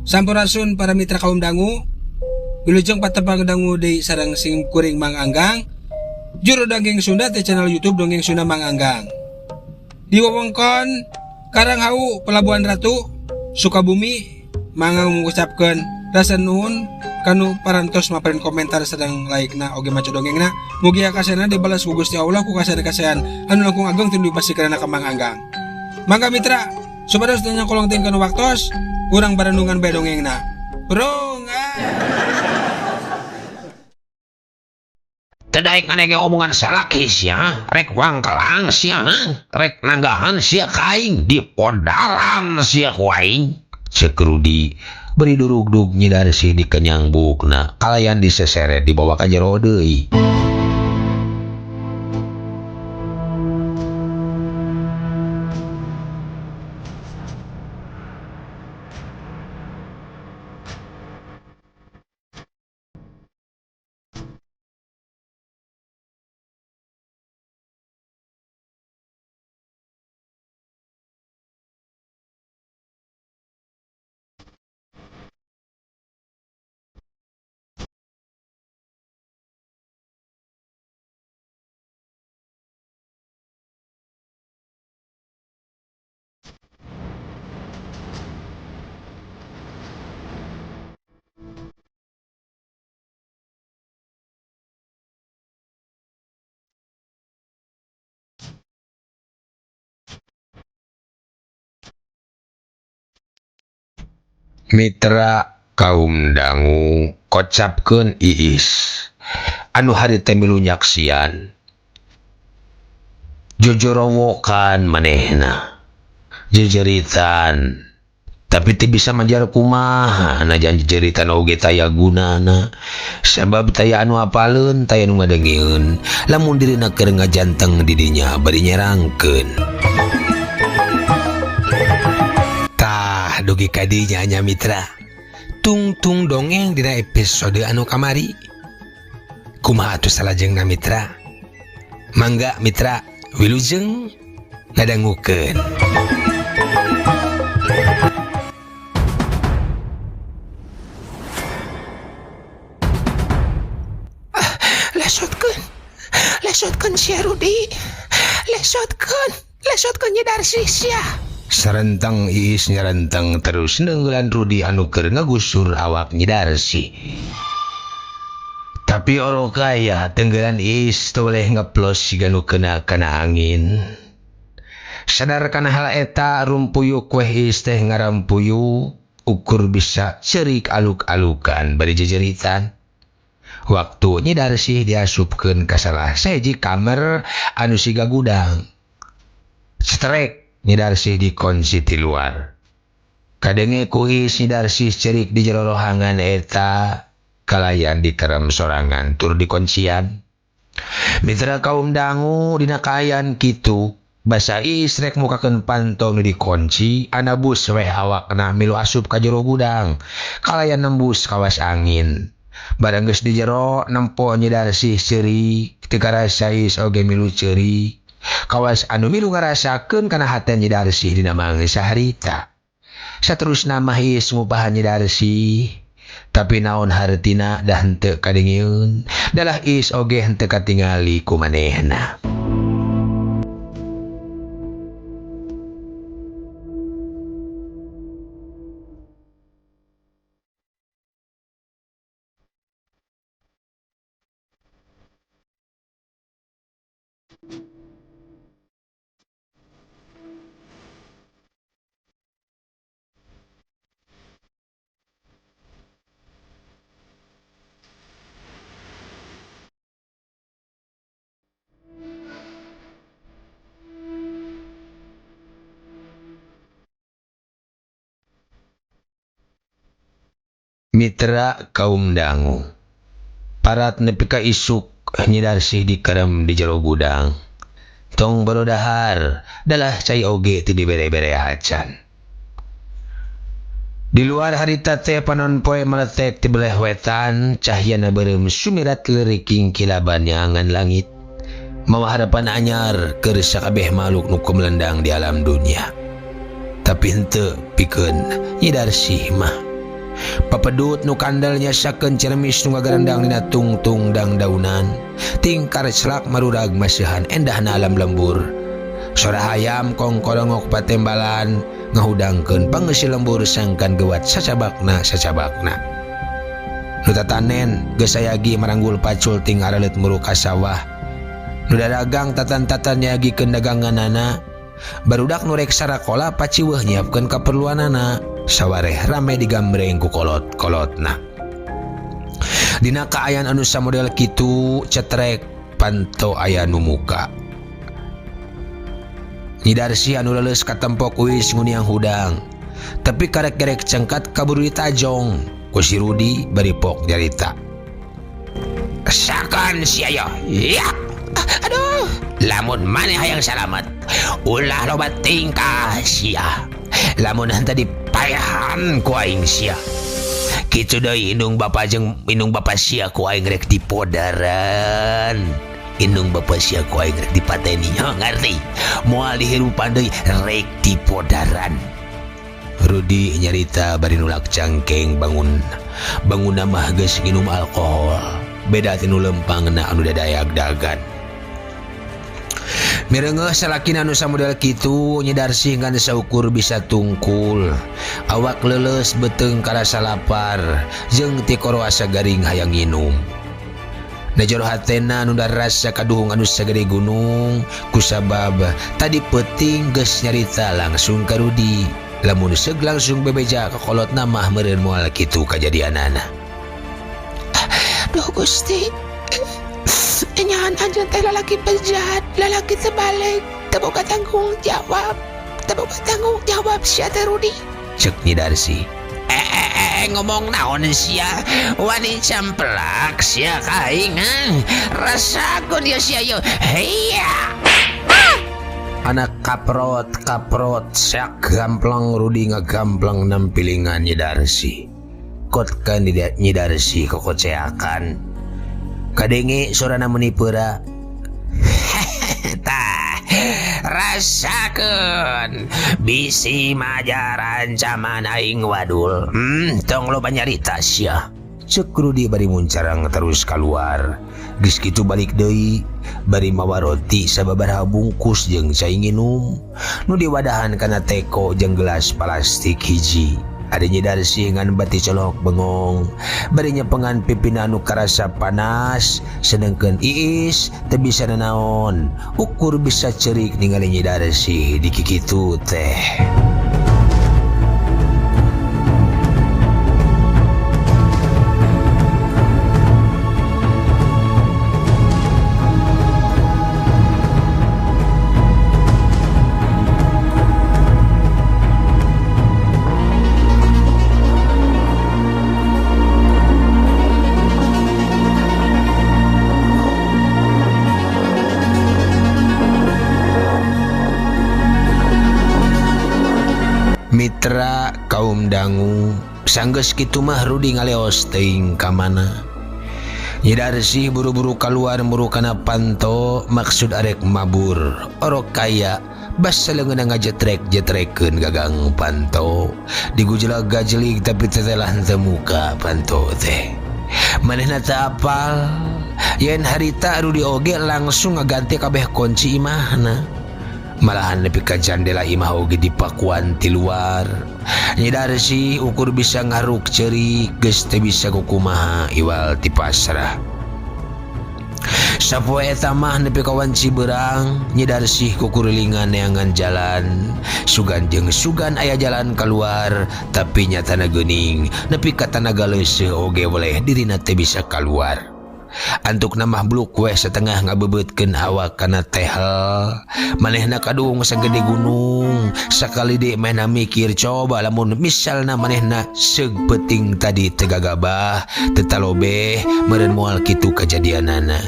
Sampurasun para mitra kaum dangu. Wilujeng patepang dangu di sarang sing kuring Mang Anggang. Juru dongeng Sunda di channel YouTube Dongeng Sunda Mang Anggang. Di wewengkon Karanghau Pelabuhan Ratu Sukabumi, Manggang mengucapkan rasa nuhun kanu parantos maparin komentar sedang laikna oge maca dongengna. Mugi akasana dibalas ku Gusti Allah ku kasada-kasayan anu langkung ageng tuluy pasikeunana ka Mang Anggang. Mangga mitra, supados tanya kolong tingkeun waktos urang barendungan bae dongengna. Tadaik aneh omongan salaki sia, rek wangkelang sia, rek nanggahan sia kaing di podalan sia kuaing. Cek Rudi beri durug-dug nyidar si di kenyang bukna, kalayan diseseret dibawa ka jero deui. Mitra kaum dangu kocapkeun iis anu hari teh milu nyaksian jojorowokan manehna jejeritan tapi teu bisa manjar kumaha najan jejeritan oge taya gunana sabab taya anu apaleun taya anu ngadengieun lamun dirina keur ngajanteng di dinya bari nyerangkeun. Dugi kadinya nya mitra tungtung dongeng dina episode anu kamari kumaha atuh salajengna mitra. Mangga mitra wilujeng ngadangukeun. Lesotkeun sia Rudi, lesotkeun nyedar sia. Sarentang iis nyarentang terus nenggelan Rudi anu keur ngagusur awak Nyidarsi. Tapi oro kaya tenggelan iis teu boleh ngeplos siga nu kena angin. Sadar kana hal eta rumpuyuk weh iis teh ngarampuyu ukur bisa cerik aluk-alukan bari jejeritan. Waktu Nyidarsi diasupkeun ka salah sahiji kamar anu siga gudang. Strek Nyidarsi dikunci ti luar. Kadenge kuis Nyidarsi cerik di jero rohangan eta kalayan dikerem sorangan tur dikuncian. Mitra kaum dangu dina kaayaan kitu basa iis rek mukakeun pantong nu dikunci anabus weh awakna milu asup ka jero gudang kalayan nembus kawas angin. Barang geus di jero nempo Nyidarsi ceurik teu karasa iis oge milu ceurik. Kawas anu milu ngarasakeun kana hate Nyidarsi dina mangsa harita. Saterusna mah iis ngupahan Nyidarsi, tapi naon hartina dah henteu kadengieun, dalah iis oge henteu katingali ku manehna. Mitra kaum dangu parat nepi ka isuk Nyidarsi dikerem di jero gudang. Tong barodahar dalah cai oge teu dibere-bere acan. Di luar harita teh panon poe meletek ti belah wetan cahyana beureum sumirat leureking kilaban nyangan langit. Mawa harapan anyar keur sakabeh makhluk nu kumelendang di alam dunia. Tapi henteu pikeun Nyidarsi mah Papedut nu kandalnya sakeun cermis nu ngagarendang dina tungtung dang daunan. Tingkar celak marurag masihan endahna alam lembur. Sora hayam kongkolongok patembalan ngahudangkeun pangeusi lembur sangkan gewat sacabakna. Nu tatanen geus sayagi maranggul pacul ting aralet muru ka sawah. Nu dadagang tatan-tatan nyagikeun daganganana. Barudak nu rek sarakola paciweuh nyiapkeun kaperluanana. Sawareh rame digambreng ku kolot-kolotna. Dina kaayaan anu samodel kitu cetrek panto aya nu muka. Nyi Darsi anu leuleus katempok wis nguniang hudang. Tapi karek-karek cengkat kaburu ditajong ku si Rudi bari pok nyarita. Sakan sia yo. Ya. Aduh, lamun maneh hayang salamet. Ulah loba tingkah sia. Lamun henteu dipayahan ku aing sia. Kitu deui indung bapa jeung indung bapa sia ku aing rek dipodaran. Indung bapa sia ku aing rek dipateni. Ngarti? Moal dihirupan deui rek dipodaran. Rudi nyarita bari nulak cangkeng bangun mah geus nginum alkohol. Beda ti nu lempangna anu dadayak dagan. Mireungeuh salakina anu samodel kitu Nyi Darsi ngan saukur bisa tungkul. Awak leuleus beuteung karasa lapar jeung ti koroasa garing hayang nginum. Najoro hatena anu darasa kaduhung anu sagede gunung kusabab tadi peuting geus nyarita langsung ka Rudi. Lamun seug langsung bebeja ka kolotna mah meureun moal kitu kajadianana. Duh Gusti, nyahan anjeun teh lalaki penjahat, lalaki terbalik, teu boga tanggung jawab sia teh Rudi. Cek Nyi Darsi. Ngomong naon sia? Wani camplak sia kaing. Rasakeun dia sia yo. Heya. Anak kaprot sak gamplang Rudi ngagamplang nampilingan Nyi Darsi. Kot kan Nyi Darsi kokoceakan. Kadenge sorana menipeura. Tah, rasakeun bisi majaran zaman aing wadul. Tong loba nyarita sia. Cek Rudi bari muncarang terus keluar. Geus kitu balik deui bari mawa roti sababaraha bungkus jeung cai nginum nu diwadahan kana teko jeung gelas plastik hiji. Ade Nyi Darsi ngan bati colok bengong bari nyepengan pipina anu karasa panas sedengkeun Iis teu bisa nanaon ukur bisa ceurik ningali Nyi Darsi di kikitu teh. Mitra kaum dangu sanggeus kitu mah Rudi ngaleos teuing ka mana. Nyi Darsi buru-buru kaluar muru kana panto maksud arek mabur orok kaya bas saleungeuna ngajetrek-jetrekeun gagang panto digujlag gajelig tapi tetelah teu muka panto teh. Manehna teu apal yen harita Rudi oge langsung ngaganti kabeh kunci imahna. Malahan nepi ka jandela imah oge dipakuan ti luar. Nyi Darsi ukur bisa ngaruk ceurik geus teu bisa kukumaha iwal ti pasrah. Sapoe eta mah nepi ka wanci beurang Nyi Darsi kukurilingan neangan jalan. Sugan jeung sugan aya jalan keluar tapi nyatana geuning nepi ka tanaga leuseuh oge boleh dirina teu bisa kaluar. Antuk namah bluk weh setengah ngabebeutkeun awak kana tehel. Manehna kadung sagede gunung. Sakali deui manehna mikir coba lamun misalna manehna seug peuting tadi teu gagabah teu talobeh meureun moal kitu kajadianana.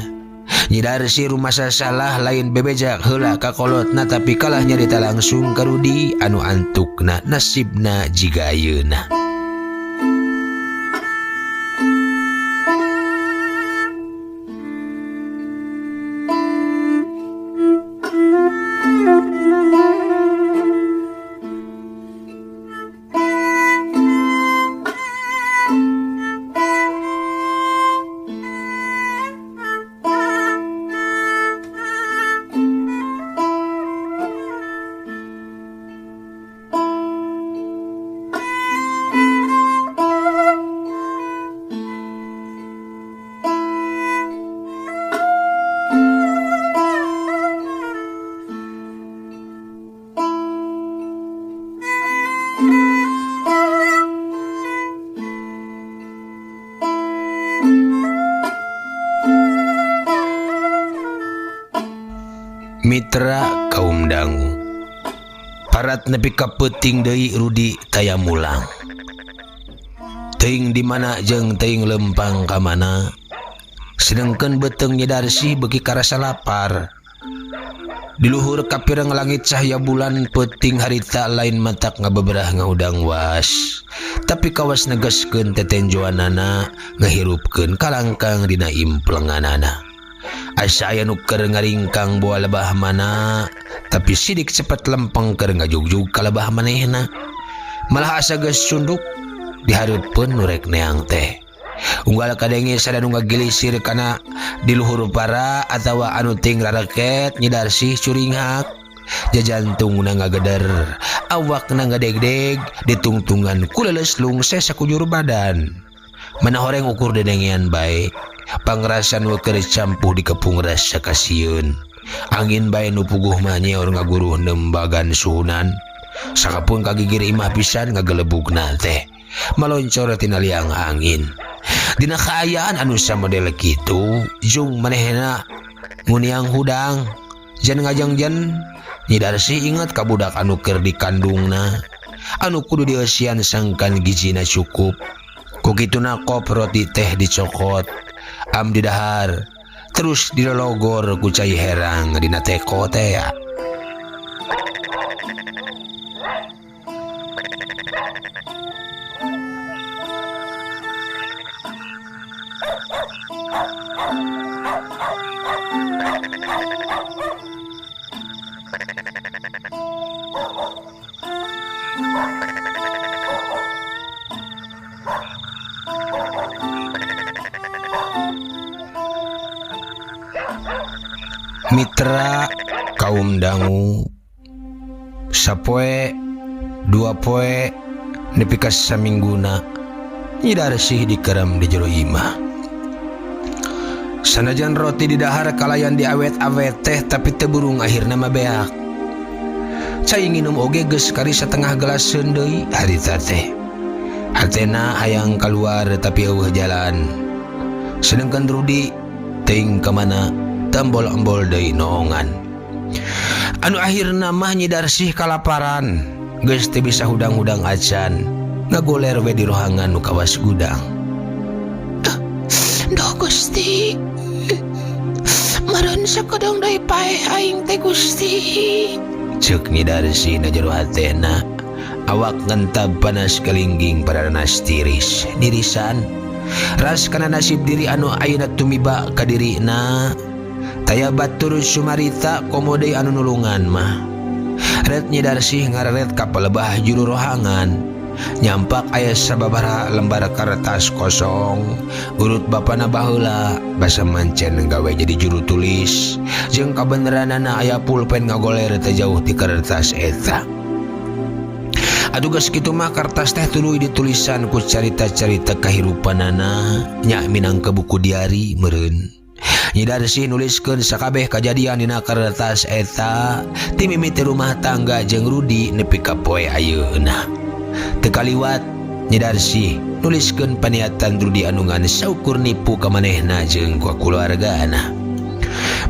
Nyi Darsi rumasa salah lain bebejak heula ka kolotna tapi kalah nyarita langsung ka Rudi anu antukna nasibna jiga ayeuna. Mitra kaum dangu, parat nepi ka peuting deui Rudi taya mulang. Teuing di mana jeung teuing lempang ka mana, sedengkeun beuteung Nyedarsi beuki karasa lapar. Di luhur kapireng langit cahaya bulan peuting harita lain matak ngabeberah ngaudang was. Tapi kawas negeskeun tetenjoanana ngahirupkeun kalangkang dina implenganana. Asa aya nu keur ngaringkang boa lebah mana, tapi sidik cepet lempeng keur ngajugjug ka lebah manehna. Malah asa geus sunduk dihareupeun nu rek neang teh. Unggal kadenge sada nu ngagilisir kana di luhur para atawa anu ting rareket Nyedarsi curinghak. Jajantungna ngageder, awakna ngadegdeg, ditungtungan ku leuleslung sakujur badan. Mana horeng ukur dedengean bae, pangrasan we keur campuh di kepung rasa kasieun. Angin bae nu puguh mah nyeor ngaguruh nembagan suhunan. Sakapun kagigir imah pisan ngagelebugna teh, maloncor tina liang angin. Dina kaayaan anu samodel kitu, jung manehna nguniang hudang, jan ngajangjan Nyedarsi ingat ka budak anu keur dikandungna, anu kudu dieusian sangkan gijina cukup. Ku kituna kop roti teh dicokot, am di dahar, terus dilologor ku cai herang dina teko teh ya. Mitra kaum dangu, sapoe dua poe nepi ka samingguna Nyedarsi dikerem di jero imah. Sanajan roti di dahar kalayan diawet-awet teh tapi teu burung akhirna mah beak. Cai nginum oge geus kari satengah gelaseun deui harita teh. Hatena hayang kaluar tapi eueuh jalan. Sedengkeun Rudi teuing ka mana tambol-embol deui noongan. Anu akhirna mah Nyedarsi kalaparan, geus teu bisa hudang-hudang acan, ngagoler we di rohangan nu kawas gudang. Duh Gusti, meureun sakedong deui paeh aing teh Gusti. Ceuk Nyedarsi na jero hatena, awak ngentab panas kalingging paranas tiris, nirisan. Ras kana nasib diri anu ayeuna tumiba ka dirina. Taya batur sumarita komodei anu nulungan mah. Ret Nyedarsi ngararet ka palebah juru rohangan. Nyampak aya sababaraha lembar kertas kosong. Urut bapana baheula basa mancen gawe jadi juru tulis. Jeung kabeneranana aya pulpen ngagoler teh jauh ti kertas eta. Adugas kitu mah kertas teh tuluy ditulisan ku carita-carita kahirupanana nya minangka buku diari meureun. Nyedarsi nuliskeun sakabeh kajadian dina kertas eta ti mimiti rumah tangga jeung Rudi nepi ka poe ayeuna. Teu kaliwat Nyedarsi nuliskeun paniatan Rudi anu ngan saukur nipu ka manehna jeung ka kulawargana.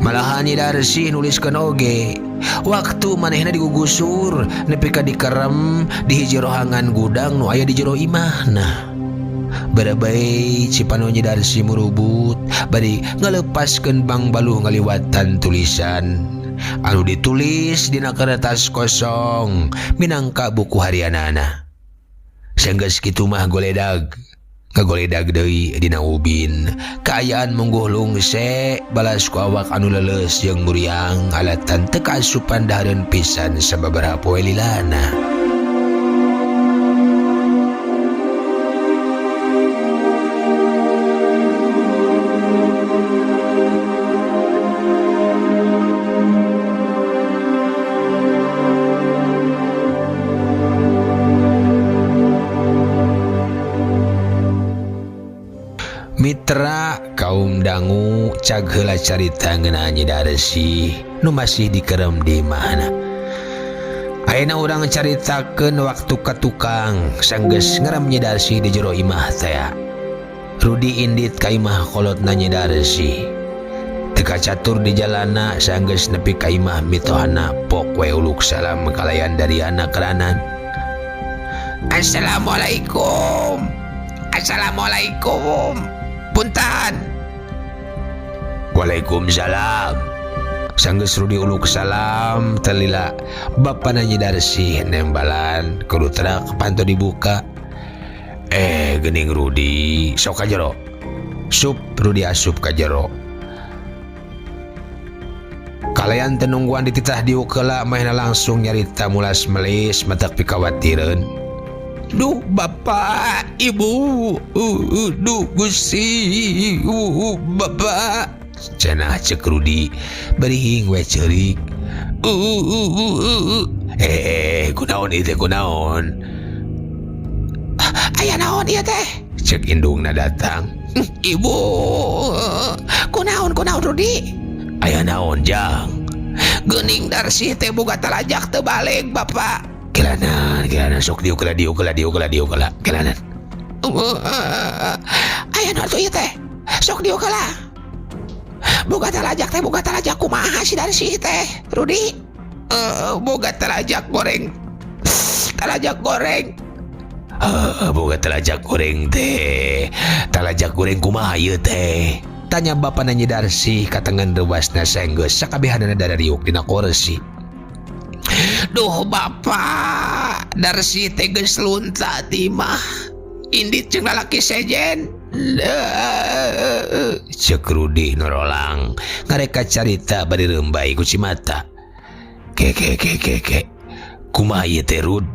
Malahan Nyedarsi nuliskeun oge waktu manehna digugusur nepi ka dikerem di hiji rohangan gudang nu aya di jero imahna. Barabai cipano Nyedarsi murubut bari ngalepaskeun bang baluh ngaliwatan tulisan anu ditulis dina kertas kosong minangka buku harianana. Sanggeus kitu mah ngagoledag deui dina ubin. Kaayaan mungguh lungse balas ku awak anu leuleus jeung muriang alatan teu kaasupan dahareun pisan sababaraha poe lilana. Mitra kaum dangu, cag heula carita ngeunaan Nyedarsi nu masih dikerem di mana. Ayeuna urang caritakeun waktu ka tukang sanggeus ngerem Nyedarsi di jero imah teh. Rudi indit ka imah kolotna Nyedarsi. Teu Jika catur di jalana sanggeus nepi ka imah mitohana pok we uluk salam kalayan dari anak keranan. Assalamualaikum. Assalamualaikum. Punten. Waalaikumsalam. Sanggeus Rudi uluk salam telila bapana Nyi Darsi nembalan kudu terak panto dibuka. Geuning Rudi sok ka jero. Sup Rudi asup ka jero. Kalayan tenungguan dititah diukela mahna langsung nyarita mulas melis matak pikawatireun. Duh bapak, ibu, duh Gusti, bapak. Cenah cek Rudi berihing we ceurik. Kunaon ieu teh kunaon? Aya naon ieu teh? Cek indungna datang. Ibu, kunaon Rudi? Aya naon jang? Geuning Darsi teh boga talajak teu balik bapak. Kelanan sok diukela kelanan. Aya naon tuh ieu teh? Sok diukela. Boga talajak kumaha si Darsi teh, Rudi? Boga talajak goreng. Boga talajak goreng teh. Talajak goreng kumaha ieu teh? Tanya bapana Nyi Darsi katengan rewasna senggeus sakabehanana darariuk dina kursi. Duh bapak, Darsi teh geus lunta ti mah. Indit jeung lalaki sejen. Cek Rudi norolang ngareka carita bari rembai ku Cimata. Ke kumaha ieu teh Rud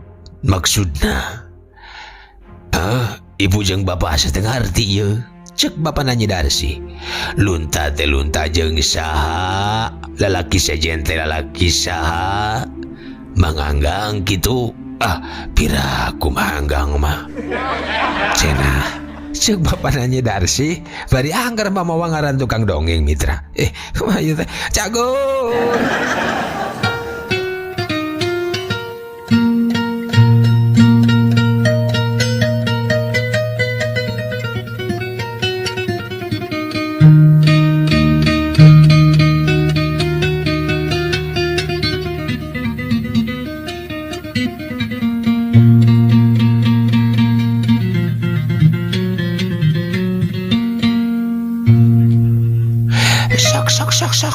maksudna? Ibu jeung bapak satengah arti ieu. Cek bapana Nyi Darsi. Lunta teh lunta jeung saha? Lalaki sejen teh lalaki saha? Manganggang kitu. Pira kumanggang mah. Cenah cek bapana Nyi Darsi bari anggar mamawa ngaran tukang dongeng mitra. Kumaha ieu teh? Cagur.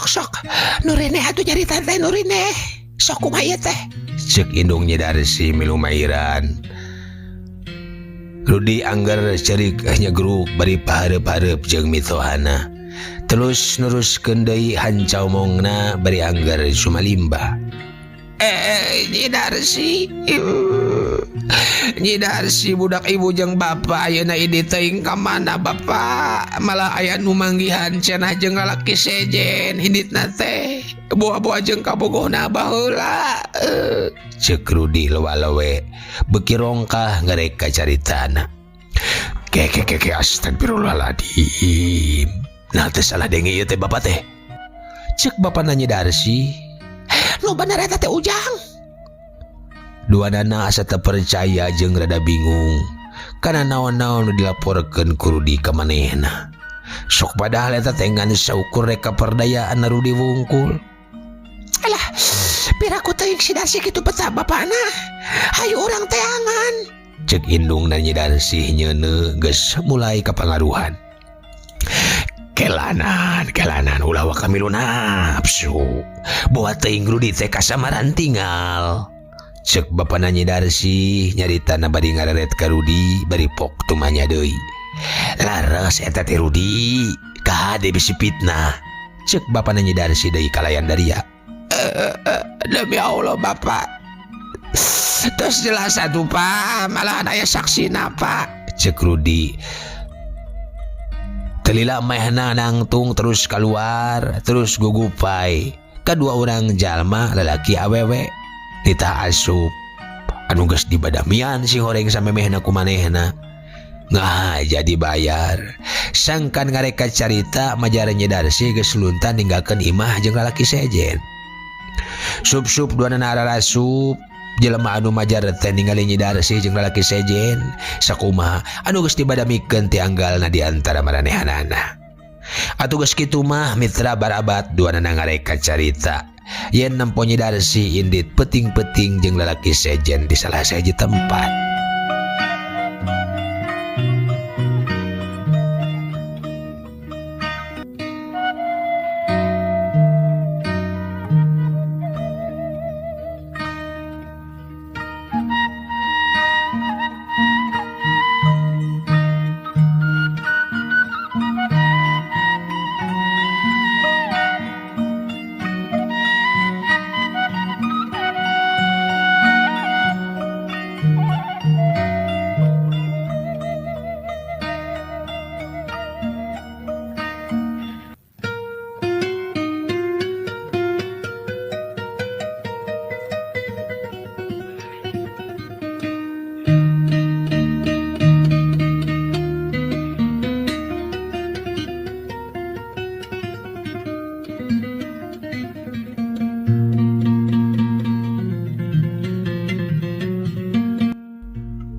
Sok. Nurine atuh nyarita teh Nurine. Sok kumaha ieu teh? Cek indung Nyi Darsi milu mairan. Rudi anggar cerik nyegruk bari pahareup-hareup jeung mitohana. Terus neruskeun deui hancau mongna bari anggar sumalimba. Nyi Darsi budak ibu jeung bapak ayeuna idi teuing ka mana bapak? Malah aya nu manggihan cenah jeung lalaki sejen hiditna teh. Boa-boa jeung kabogohna baheula. Cek Rudi lewa-lewe beuki rongkah ngareka caritana. Ke astagfirullahaladzim. Nah teh salah denge ieu teh bapak teh. Cek bapana Nyi Darsi. Nu bener eta teh Ujang. Duanana asa teu percaya jeung rada bingung kana naon-naon nu dilaporkeun ku Rudi ka manehna. Sok padahal eta teh ngan saukur rek kaperdayaan Rudi wungkul. Alah, piraku teuing si Darsi kitu peta bapana. Hayu urang teh angan. Cek indung Nyi Darsi nyeuneu geus mulai kapangaruhan. Kelanan ulah wa kamilu nafsu. Boa teuing Rudi teh kasamaran tinggal. Cek bapana Nyi Darsi nyaritana bari ngareret ka Rudi bari pok tumanya deui. Laras eta teh Rudi, kahade bisi fitnah. Cek bapana Nyi Darsi deui kalayan daria. Demi Allah bapak. Terus jelas atuh pak, malah aya saksina pak. Cek Rudi. Telila mehna nangtung terus keluar, terus gugupai. Kadua orang jalma lalaki awewe. Tita asup anu geus dibadamian si horeng samemehna ku manehna. Jadi bayar. Sangkan ngareka carita majar Nyi Darsi geus luntan ninggalkeun imah jeung lalaki sejen. Sup duanana ararasup jelema anu majar teh ningali Nyi Darsi jeung lalaki sejen sakumaha anu geus dibadamikeun ti anggalna di antara maranehanana. Atuh geus kitu mah mitra barabat duana ngareka carita yen nempo Darsi indit peting-peting jeung lalaki sejen di salah saji tempat.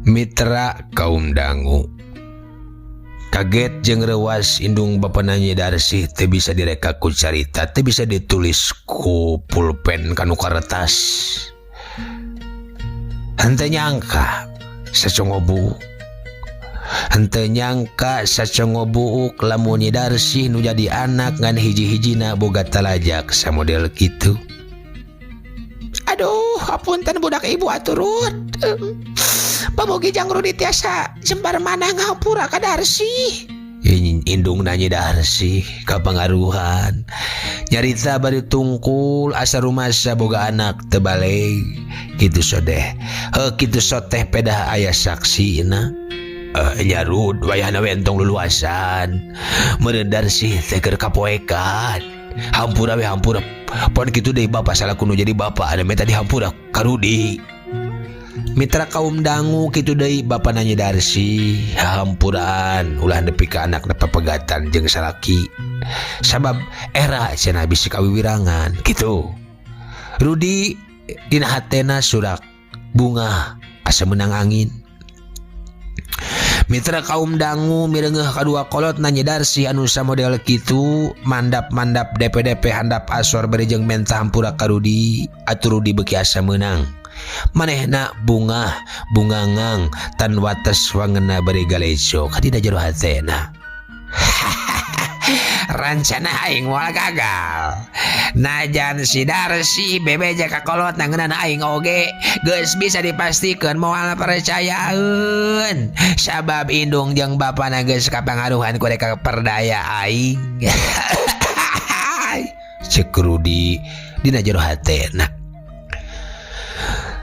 Mitra kaum dangu kaget jeung reuas indung bapana Nyi Darsi teu bisa direka ku carita, teu bisa ditulis ku pulpen kanu karetas. Henteu nyangka sacongo buuk lamun Nyi Darsi nu jadi anak ngan hiji-hijina boga talajak samodel kitu. Aduh, hapunten budak ibu aturut. Pamugi jang Rudi tiasa jembar mana ngapura ka Darsi. Indung nanya Darsi kapangaruhan nyarita bari tungkul asa rumasa boga anak tebalik kitu sodeh. Kitu soteh pedah aya saksina. Nyarud wayahna wentong luluasan meureun Darsi teh keur kapoekan. Hampura pon kitu deui bapak salah kuno jadi bapak ada meta dihampura ka Rudi. Mitra kaum dangu kitu deui bapa Nyi Darsi hampuraan ulah nepi ka anak pepegatan jeung salaki sabab era cenah bisi kawiwirangan kitu. Rudi dina hatena surak bunga asa menang angin. Mitra kaum dangu mireungeuh kadua kolot Nyi Darsi anu samodel kitu mandap-mandap DP-DP handap asor bari jeung menta hampura ka Rudi atuh Rudi beuki asa meunang. Manehna bungangang tan wates wangena bari galejo kadina jero hatena. Rancana aing moal gagal. Najan si Darsi bebeja ka kolot nangeunana aing oge geus bisa dipastikeun moal percayaeun sabab indung jeung bapana geus kapangaruhan ku reka perdaya aing. Cek Rudi dina jero hatena.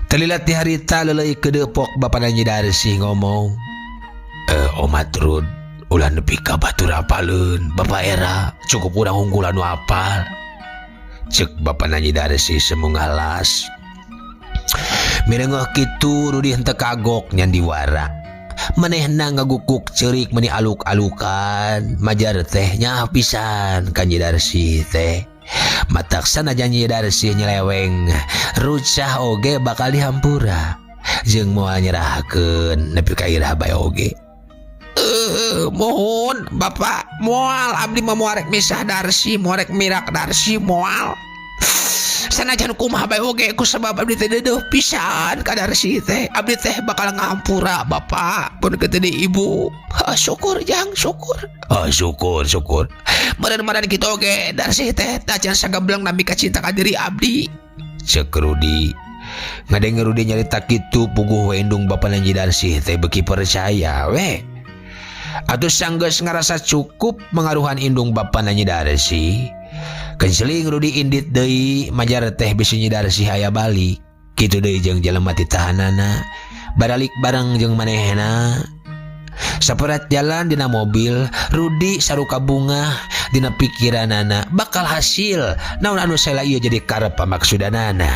Telilat di harita lelei kedepok bapana Nyi Darsi ngomong, Omat Rud, ulah nepi ka batur apaleun, Bapak era cukup urang unggul anu apal. Cek bapana Nyi Darsi semu ngalas. Mireungeuh kitu Rudi henteu kagok nyan diwara. Manehna ngagukuk ceurik meni aluk-alukan, majar teh nyaah pisan ka Nyi Darsi teh. Mataksana Nyi Darsi nyeleweng rucah oge bakal dihampura jeung moal nyerahkeun nepi ka irah bae oge. Mohon Bapak moal abdi mah moal misah Darsi moal mirak Darsi moal sanajan kumaha bae oge ku sabab abdi teh deudeuh pisan ka Darsi teh abdi teh bakal ngahampura Bapak pun kitu di Ibu. Syukur jang syukur. Syukur meureun-meureun kitu oge Darsi teh tacan sagabelang nami ka cinta ka diri abdi. Cek Rudi ngadenge Rudi nyarita kitu puguh we indung bapana Nyi Darsi teh beuki percaya we. Atuh sanggeus ngarasa cukup mengaruhan indung bapana Nyi Darsi kenceling Rudi indit deui majar teh bisi Nyi Darsi aya balik kitu deui jeung jelema ti tahanana baralik bareng jeung manehna. Saperat jalan dina mobil Rudi saruka bunga dina pikiranana bakal hasil naon anu saela ieu jadi karep pamaksudanana.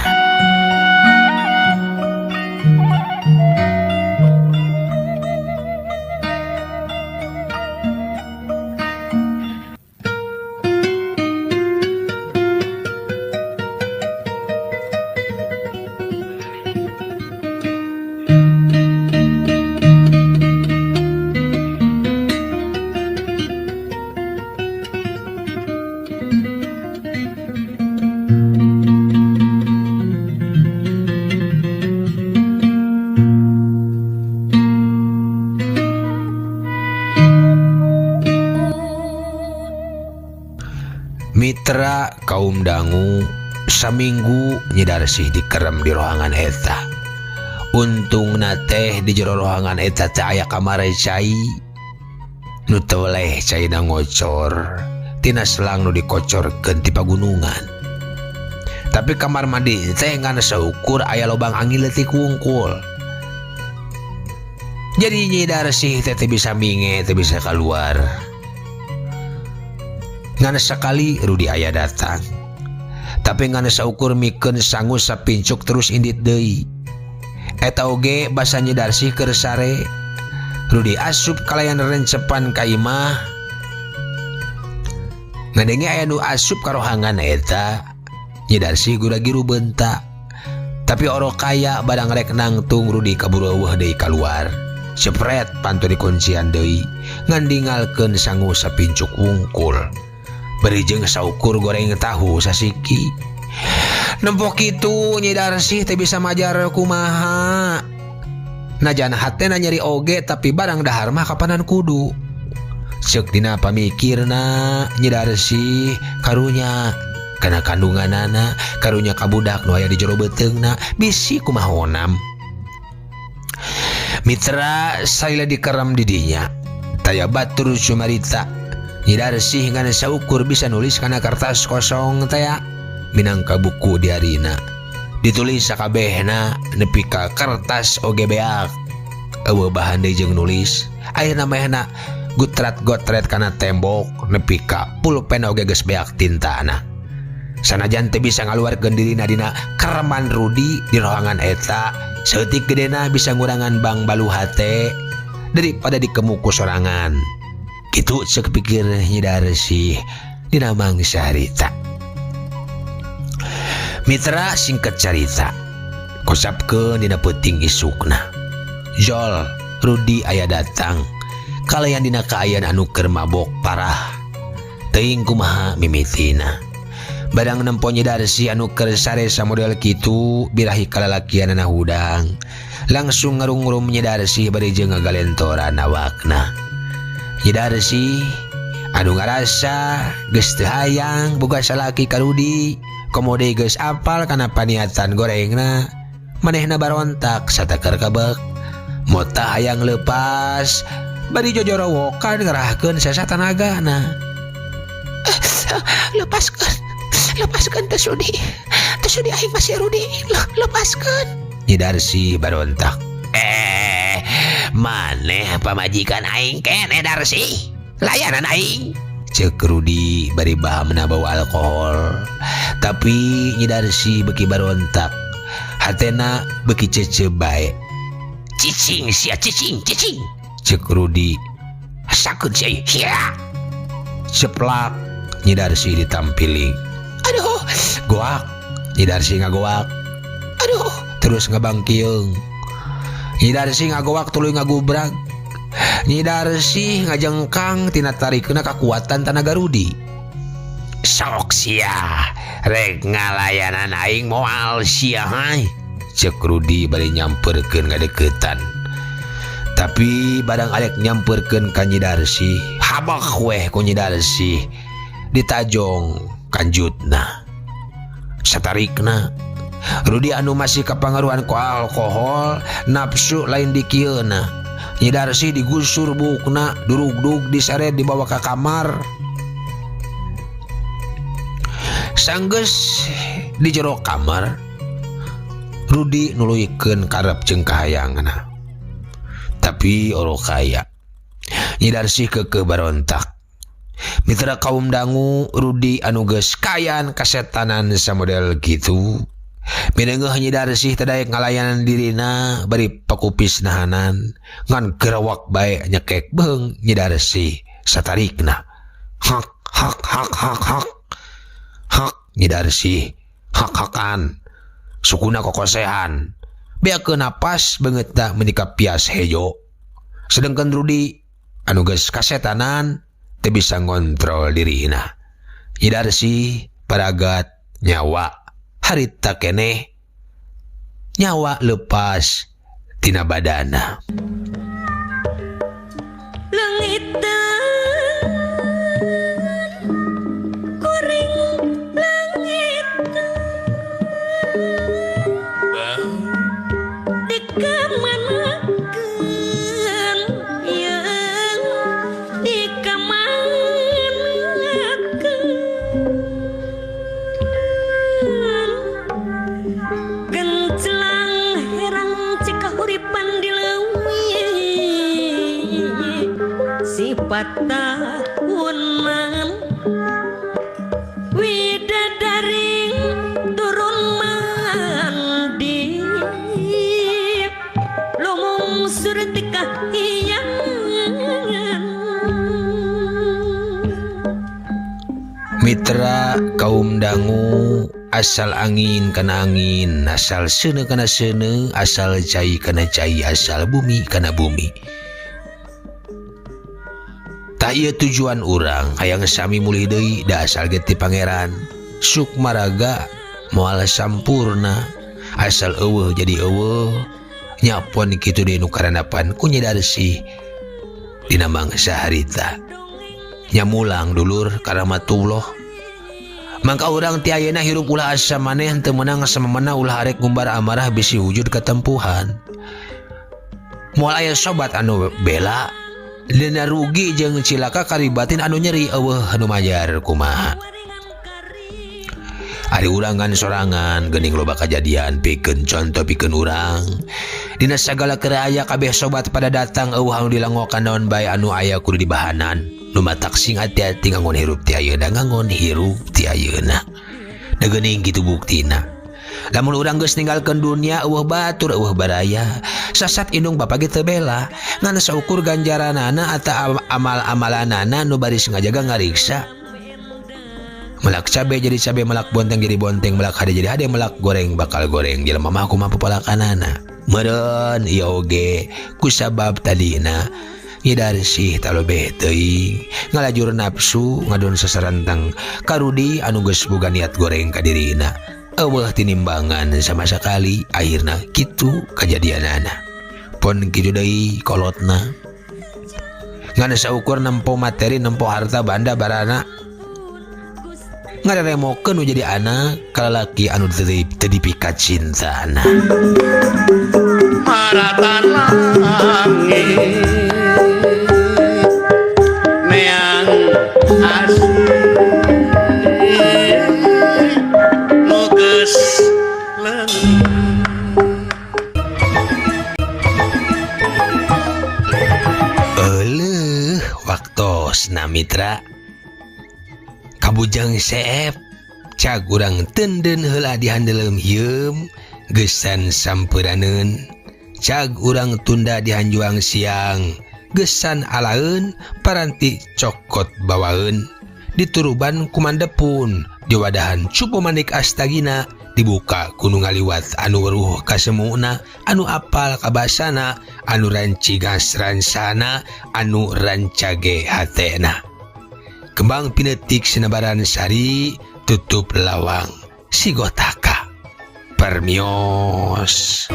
Mitra kaum dangu saminggu Nyi Darsih dikerem di ruangan eta. Untung teh di jero ruangan eta teh aya kamar cai nu toleh caina ngocor tina selang nu dikocorkeun ti pagunungan. Tapi kamar mandi teh ngan saukur aya lobang angin leutik wungkul. Jadi Nyi Darsih teh bisa minge, teh bisa keluar. Ngan sekali Rudi aya datang. Tapi ngan saukur mikeun sangu sapincuk terus indit deui. Eta oge basa Nyi Darsih keur sare. Rudi asup kalayan rencepan ka imah. Ngadenge aya nu asup ka rohangan eta. Nyi Darsih gura-giru bentak. Tapi oro kaya badang rek nangtung Rudi kaburu eueuh deui kaluar. Sepret pantu dikuncian deui ngandingalkeun sangu sapincuk wungkul. Beri jeung saukur goreng tahu sasiki. Nempok kitu Nyi Darsih teh bisa majar kumaha. Najan hatena nyeri oge tapi barang dahar mah kapanan kudu. Ceuk dina pamikirna Nyi Darsih karunya kana kandunganana, karunya ka budak nu aya di jero beuteungna bisi kumaha onam. Mitra saila dikerem di dinya. Taya batur sumarita. Nyi Darsih ngan saukur bisa nulis kana kertas kosong taya minangka buku diarina. Ditulis sakabehna nepi ka kertas oge beak. Eueuh bahan deui jeung nulis. Ayeuna mehna gutrat-gotret kana tembok nepi ka pulpen oge geus beak tintana. Sanajan teu bisa ngaluarkeun dirina dina kereman Rudi di rohangan eta, seutik gedena bisa ngurangan bang balu hate daripada dikemuku sorangan. Kitu ceuk pikir Nyi Darsih dina mangsa harita. Mitra singkat carita kosapkeun dina peuting isukna. Jol Rudi aya datang kalayan dina kaayaan anu keur mabok parah. Teuing kumaha mimitina. Badang nempo Nyi Darsih anu keur sare samodel kitu birahi kalalakianna hudang. Langsung ngarungrum Nyi Darsih bari jeung ngagalentoran awakna. Nyi Darsih anu ngarasa geus teu hayang boga salaki ka Rudi, komode geus apal kana paniatan gorengna, manehna barontak satakar kabek. Mota hayang leupas bari jojorowokan ngerahkeun sesa tanagana. Lepaskeun teh Sudi aing masih Rudi, lepaskeun. Nyi Darsih barontak. Maneh pamajikan aing keneh Darsih, layanan aing. Ceuk Rudi bari bahamna bau alkohol. Tapi Nyi Darsih beki barontak. Hatena beki cece bae. Cicing sia cicing. Ceuk Rudi. Sakeun sia sia. Ceplak Nyi Darsih ditampiling. Aduh, goak. Nyi Darsih ngagoak. Aduh, terus ngabangkieung. Nyi Darsih ngagoak tuluy ngagubrag. Nyi Darsih ngajengkang tina tarikeuna kakuatan tanaga Rudi. Sok sia, rek ngalayanan aing moal sia hai. Ceuk Rudi bari nyamperkeun ngadeuketan. Tapi badang alek nyamperkeun ka Nyi Darsih, habak weh ku Nyi Darsih ditajong kanjutna. Satarikna Rudi anu masih kapangaruhan ku alkohol, nafsu lain dikieuna. Nyi Darsih digusur bukna, durug-dug diseret dibawa ke kamar. Sanggeus di jero kamar, Rudi nuluykeun karep jeung kahayanganna. Tapi oro kaya Nyi Darsih keukeuh barontak. Mitra kaum dangu Rudi anu geus kayan kasetanan samodel kitu. Minenggeuh Nyi Darsih teu daek ngalayanan dirina bari pakupis nahanan ngan gerawak bae nyekek beung Nyi Darsih satarikna. Hak Nyi Darsih hak-hakan sukuna kokosehan beakeun napas beungeut da menika pias hejo. Sedengkeun Rudi anu geus kasetanan teu bisa ngontrol dirina. Nyi Darsih paragat nyawa harita keneh nyawa lepas tina badana. Langit kuring sifat tahunan widadaring turun mandi lumung surti kahyangan. Mitra kaum dangu, asal angin kana angin, asal seuneu kana seuneu, asal cai kana cai, asal bumi kana bumi. Tak ieu tujuan urang hayang sami mulih deui da asal ge ti pangeran. Sukmaraga moal sampurna, asal eueuh jadi eueuh. Nyapon kitu deui nu karanapan ku nyedarsih dina mangsa harita. Nyamulang dulur karamatullah. Mangka urang ti ayeuna hirup ulah asa maneh teu meunang samemana ulah arek ngumbar amarah bisi wujud katempuhan. Moal aya sobat anu bela dina rugi jeung cilaka karibatin anu nyeri eueuh anu majar kumaha. Ari urang ngan sorangan geuning loba kajadian pikeun conto pikeun urang. Dina sagala keur aya kabeh sobat pada datang eueuh anu dilangokan naon bae anu aya kudu dibahanan. Nu matak sing hati-hati ngangon hirup ti ayeuna ngangon hirup ti ayeuna. Da geuning kitu buktina. Lamun urang geus ninggalkeun dunia eueuh batur eueuh baraya. Sasat indung bapa ge teu bela. Ngan saukur ganjaranana atawa amal-amalanana nu baris ngajaga ngariksa. Melak cabe jadi cabe, melak bonteng jadi bonteng, melak hade jadi hade, melak goreng bakal goreng. Jelema mah kumaha palakanana. Meureun ieu oge kusabab tadina ngidarsih talobeh teuing ngalajur nafsu ngadon sasarantang karudi anu geus boga niat goreng ka dirina. Eueuh tinimbangan sama sakali akhirna kitu kajadianana. Pon kitu deui kolotna. Ngan saukur nempo materi nempo harta banda barana ngareremokeun nu jadi anak kalalaki anu teu dipikat cintana. Maratan langit meang asih nu geus leungit. Euleuh waktosna mitra. Kabujang seep cag urang tenden heula dihandeleum hieum gesan sampuraneun. Cag urang tunda dihanjuang siang gesan alaeun paranti cokot bawaeun. Dituruban kumandepun diwadahan cupu manik astagina dibuka kudu ngaliwat anu weruh kasemuna anu apal kabasana anu rancigas ransana anu rancage hatena. Kembang pinetik sinebaran sari tutup lawang sigotaka permios.